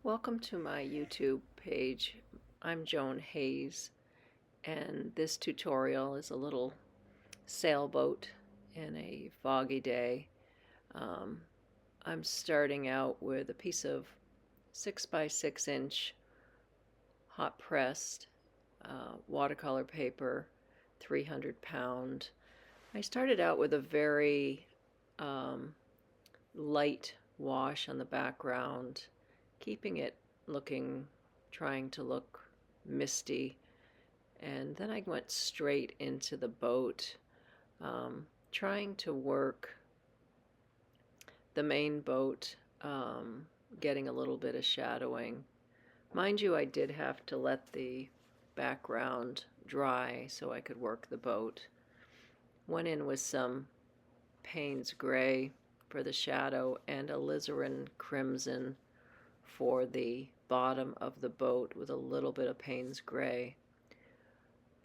Welcome to my YouTube page. I'm Joan Hayes, and this tutorial is a little sailboat in a foggy day. Um, I'm starting out with a piece of 6 by 6 inch hot pressed watercolor paper, 300 pound. I started out with a very um, light wash on the background, keeping it trying to look misty. And then I went straight into the boat, trying to work the main boat, getting a little bit of shadowing. Mind you, I did have to let the background dry so I could work the boat. Went in with some Payne's Gray for the shadow and alizarin crimson for the bottom of the boat with a little bit of Payne's Gray.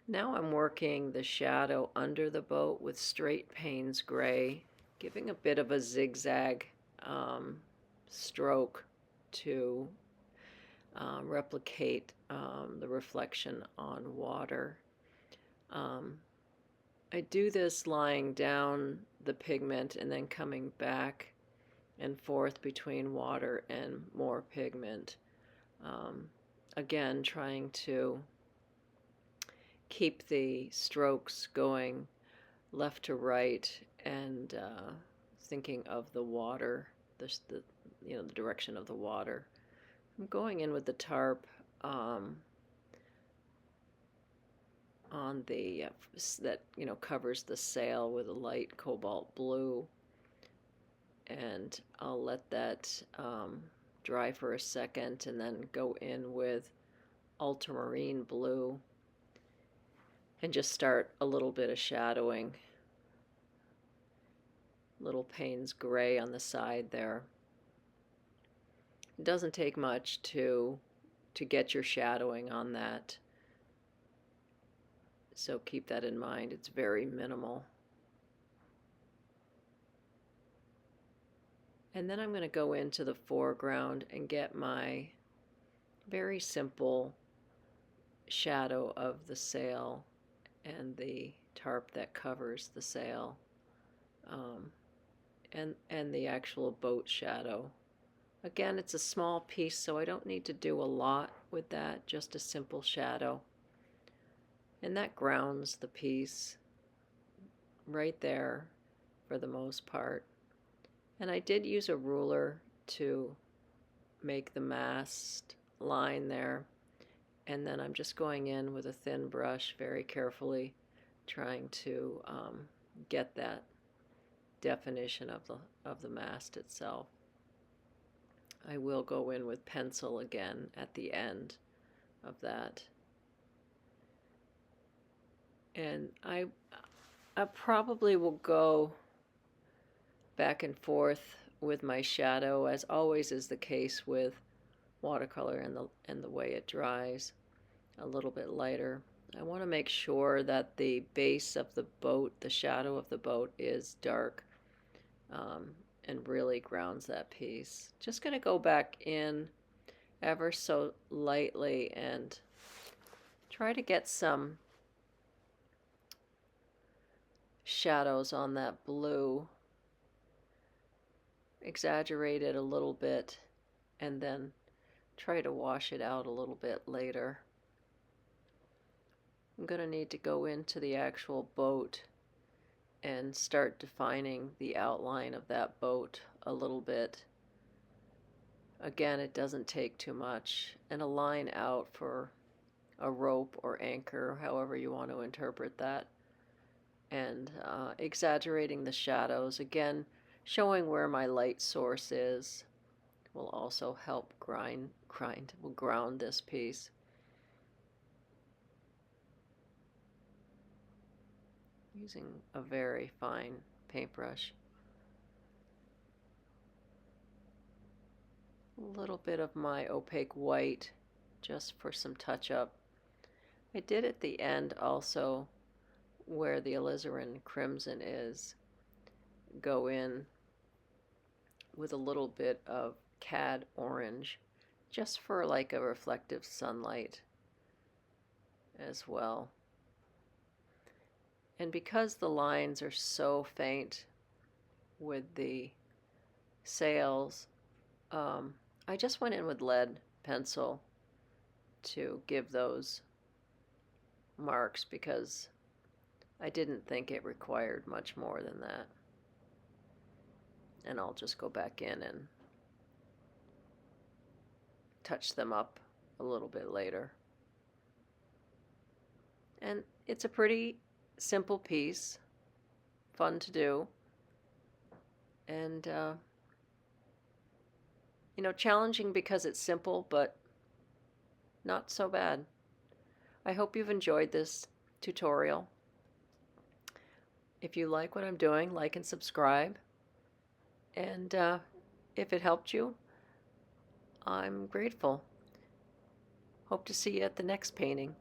Now I'm working the shadow under the boat with straight Payne's Gray, giving a bit of a zigzag stroke to replicate the reflection on water. I do this lying down the pigment and then coming back and forth between water and more pigment. Again, trying to keep the strokes going left to right and thinking of the water, the direction of the water. I'm going in with the tarp on the that covers the sail with a light cobalt blue, and I'll let that dry for a second and then go in with ultramarine blue and just start a little bit of shadowing. Little Payne's Gray on the side there. It doesn't take much to get your shadowing on that, so keep that in mind. It's very minimal. And then I'm going to go into the foreground and get my very simple shadow of the sail and the tarp that covers the sail, and the actual boat shadow. Again, it's a small piece, so I don't need to do a lot with that, just a simple shadow. And that grounds the piece right there for the most part. And I did use a ruler to make the mast line there. And then I'm just going in with a thin brush very carefully, trying to get that definition of the mast itself. I will go in with pencil again at the end of that. And I probably will go back and forth with my shadow, as always is the case with watercolor and the way it dries, a little bit lighter. I want to make sure that the base of the boat, the shadow of the boat, is dark and really grounds that piece. Just going to go back in ever so lightly and try to get some shadows on that blue, exaggerate it a little bit, and then try to wash it out a little bit later. I'm going to need to go into the actual boat and start defining the outline of that boat a little bit. Again, it doesn't take too much, and a line out for a rope or anchor, however you want to interpret that, and exaggerating the shadows. Again, showing where my light source is will also help will ground this piece. Using a very fine paintbrush. A little bit of my opaque white just for some touch-up. I did at the end also where the alizarin crimson is, go in with a little bit of cad orange just for like a reflective sunlight as well. And because the lines are so faint with the sails, I just went in with lead pencil to give those marks because I didn't think it required much more than that. And I'll just go back in and touch them up a little bit later. And it's a pretty simple piece, fun to do, and challenging because it's simple, but not so bad. I hope you've enjoyed this tutorial. If you like what I'm doing, like and subscribe. And if it helped you, I'm grateful. Hope to see you at the next painting.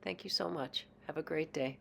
Thank you so much. Have a great day.